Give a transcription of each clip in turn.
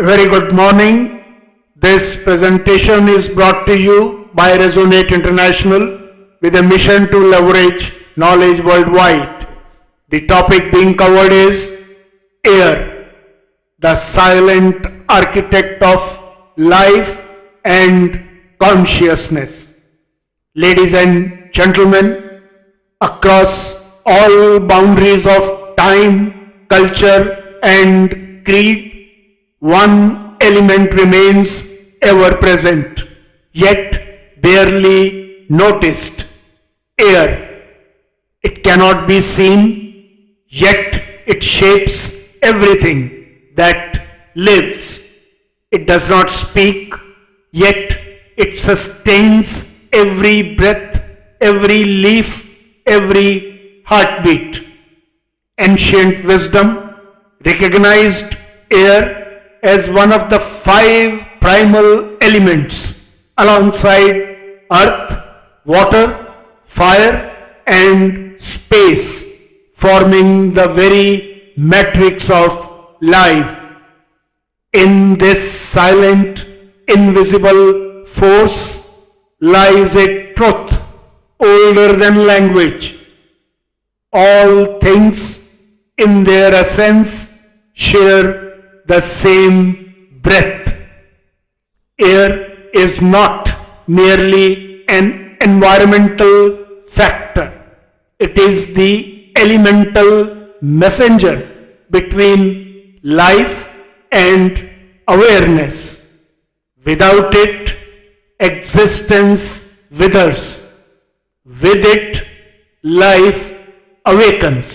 Very good morning. This presentation is brought to you by Resonate International with a mission to leverage knowledge worldwide. The topic being covered is air, the silent architect of life and consciousness. Ladies and gentlemen, across all boundaries of time, culture and creed, one element remains ever present, yet barely noticed: air. It cannot be seen, yet it shapes everything that lives. It does not speak, yet it sustains every breath, every leaf, every heartbeat. Ancient wisdom recognized air as one of the 5 primal elements alongside earth, water, fire and space, forming the very matrix of life. In this silent, invisible force lies a truth older than language. All things in their essence share the same breath. Air is not merely an environmental factor. It is the elemental messenger between life and awareness. Without it, existence withers. With it, life awakens.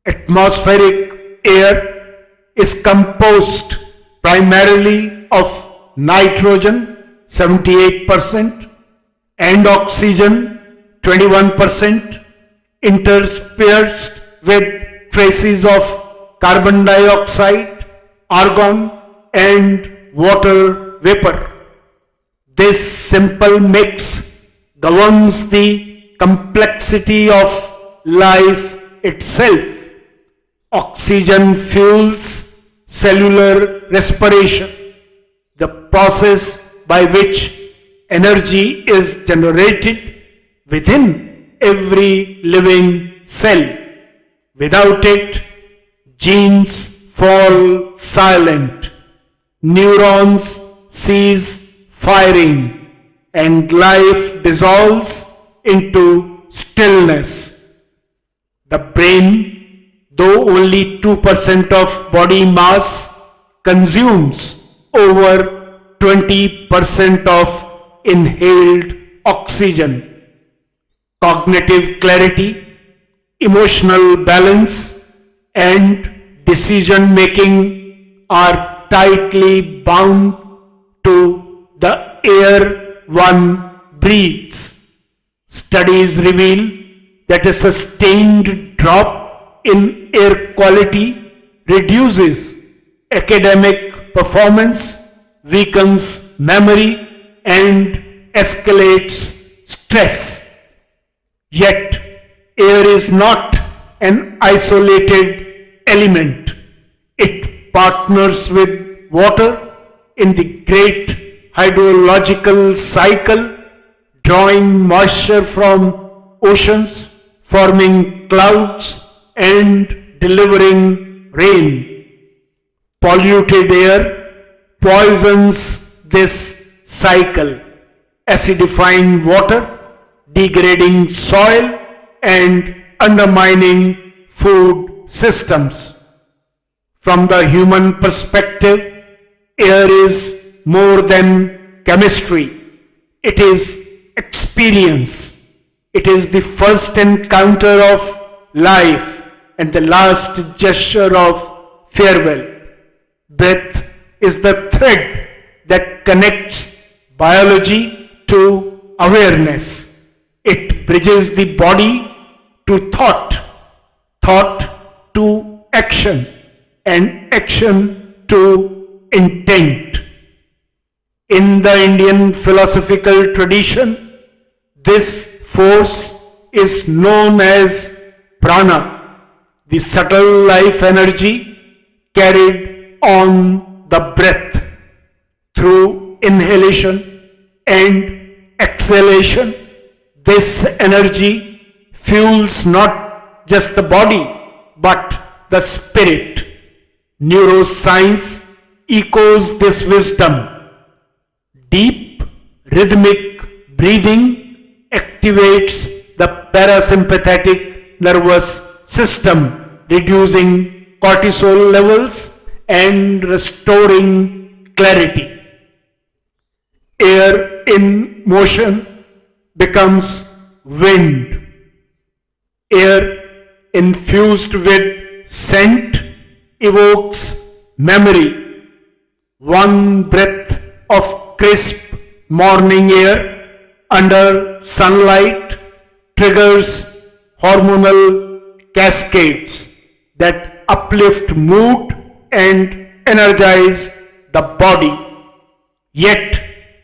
Atmospheric air is composed primarily of nitrogen 78% and oxygen 21%, interspersed with traces of carbon dioxide, argon and water vapor. This simple mix governs the complexity of life itself. Oxygen fuels cellular respiration, the process by which energy is generated within every living cell. Without it, genes fall silent, neurons cease firing, and life dissolves into stillness. The brain, though only 2% of body mass, consumes over 20% of inhaled oxygen. Cognitive clarity, emotional balance, and decision making are tightly bound to the air one breathes. Studies reveal that a sustained drop in air quality reduces academic performance, weakens memory, and escalates stress. Yet, air is not an isolated element. It partners with water in the great hydrological cycle, drawing moisture from oceans, forming clouds, and delivering rain. Polluted air poisons this cycle, acidifying water, degrading soil, and undermining food systems. From the human perspective, air is more than chemistry. It is experience. It is the first encounter of life and the last gesture of farewell. Breath is the thread that connects biology to awareness. It bridges the body to thought, thought to action, and action to intent. In the Indian philosophical tradition, this force is known as prana, the subtle life energy carried on the breath through inhalation and exhalation. This energy fuels not just the body but the spirit. Neuroscience echoes this wisdom. Deep rhythmic breathing activates the parasympathetic nervous system, reducing cortisol levels and restoring clarity. Air in motion becomes wind. Air infused with scent evokes memory. One breath of crisp morning air under sunlight triggers hormonal cascades that uplift mood and energize the body. Yet,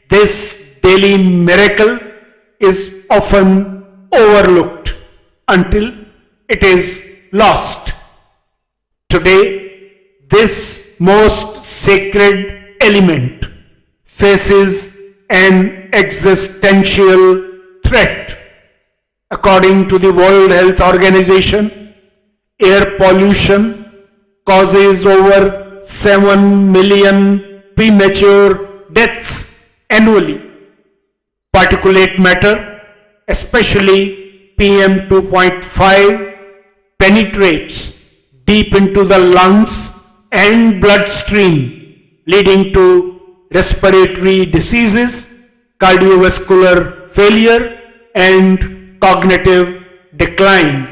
this daily miracle is often overlooked until it is lost. Today, this most sacred element faces an existential threat. According to the World Health Organization, air pollution causes over 7 million premature deaths annually. Particulate matter, especially PM 2.5, penetrates deep into the lungs and bloodstream, leading to respiratory diseases, cardiovascular failure, and cognitive decline.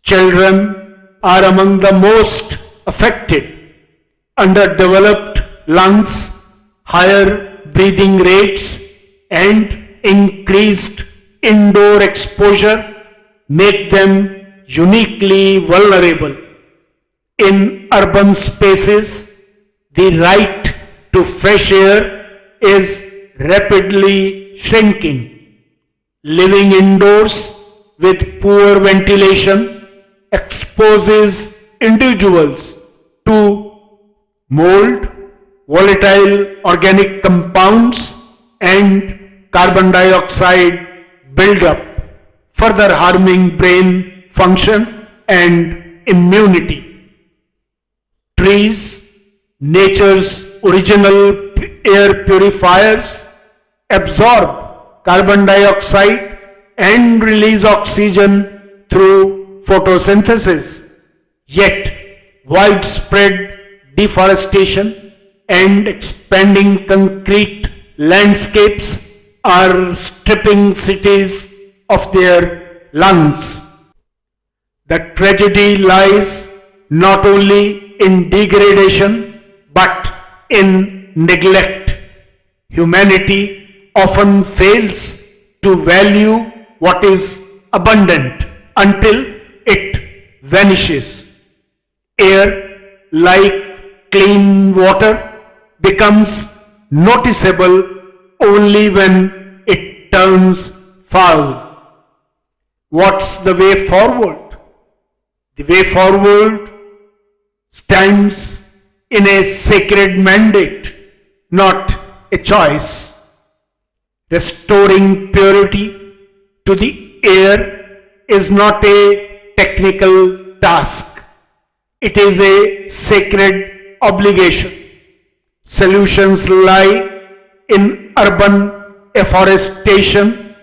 Children are among the most affected. Underdeveloped lungs, higher breathing rates, and increased indoor exposure make them uniquely vulnerable. In urban spaces, the right to fresh air is rapidly shrinking. Living indoors with poor ventilation exposes individuals to mold, volatile organic compounds, and carbon dioxide buildup, further harming brain function and immunity. Trees, nature's original air purifiers, absorb carbon dioxide and release oxygen through photosynthesis. Yet, widespread deforestation and expanding concrete landscapes are stripping cities of their lungs. The tragedy lies not only in degradation but in neglect. Humanity often fails to value what is abundant until it vanishes. Air, like clean water, becomes noticeable only when it turns foul. What's the way forward? The way forward stands in a sacred mandate, not a choice. Restoring purity to the air is not a technical task. It is a sacred obligation. Solutions lie in urban afforestation,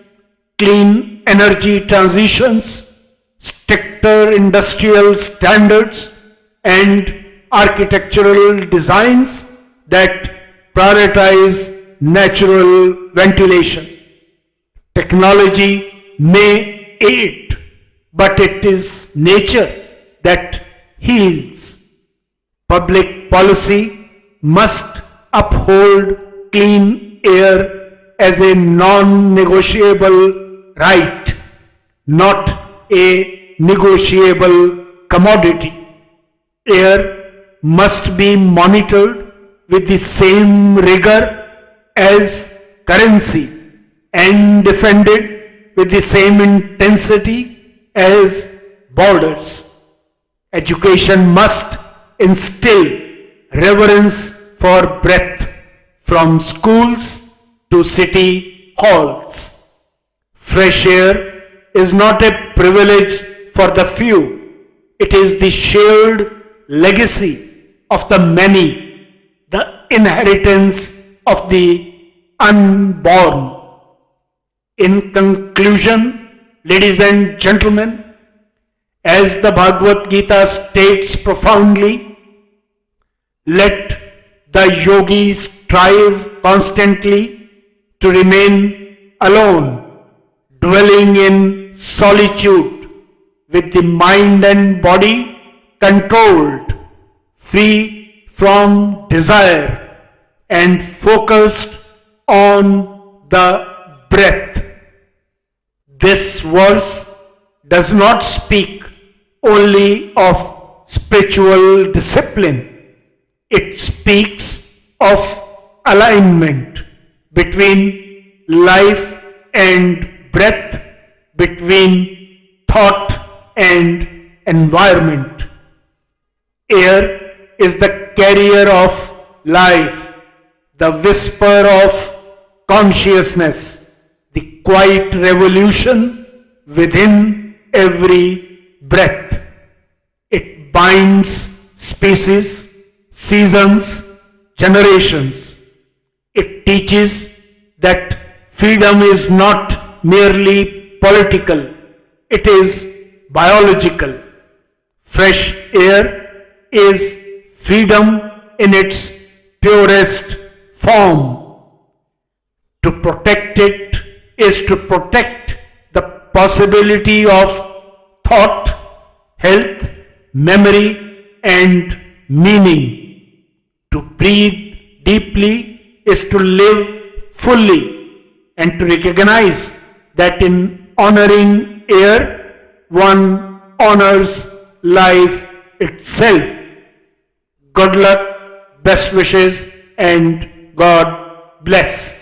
clean energy transitions, stricter industrial standards, and architectural designs that prioritize natural ventilation. Technology may aid, but it is nature that heals. Public policy must uphold clean air as a non-negotiable right, not a negotiable commodity. Air must be monitored with the same rigor as currency and defended with the same intensity as borders. Education must instill reverence for breath from schools to city halls. Fresh air is not a privilege for the few. It is the shared legacy of the many, the inheritance of the unborn. In conclusion, ladies and gentlemen, as the Bhagavad Gita states profoundly, let the yogi strive constantly to remain alone, dwelling in solitude with the mind and body controlled, free from desire and focused on the breath. This verse does not speak only of spiritual discipline. It speaks of alignment between life and breath, between thought and environment. Air is the carrier of life, the whisper of consciousness, the quiet revolution within every breath. It binds species, seasons, generations. It teaches that freedom is not merely political, it is biological. Fresh air is freedom in its purest form. To protect it is to protect the possibility of thought, health, memory, and meaning. To breathe deeply is to live fully and to recognize that in honoring air, one honors life itself. Good luck, best wishes, and God bless.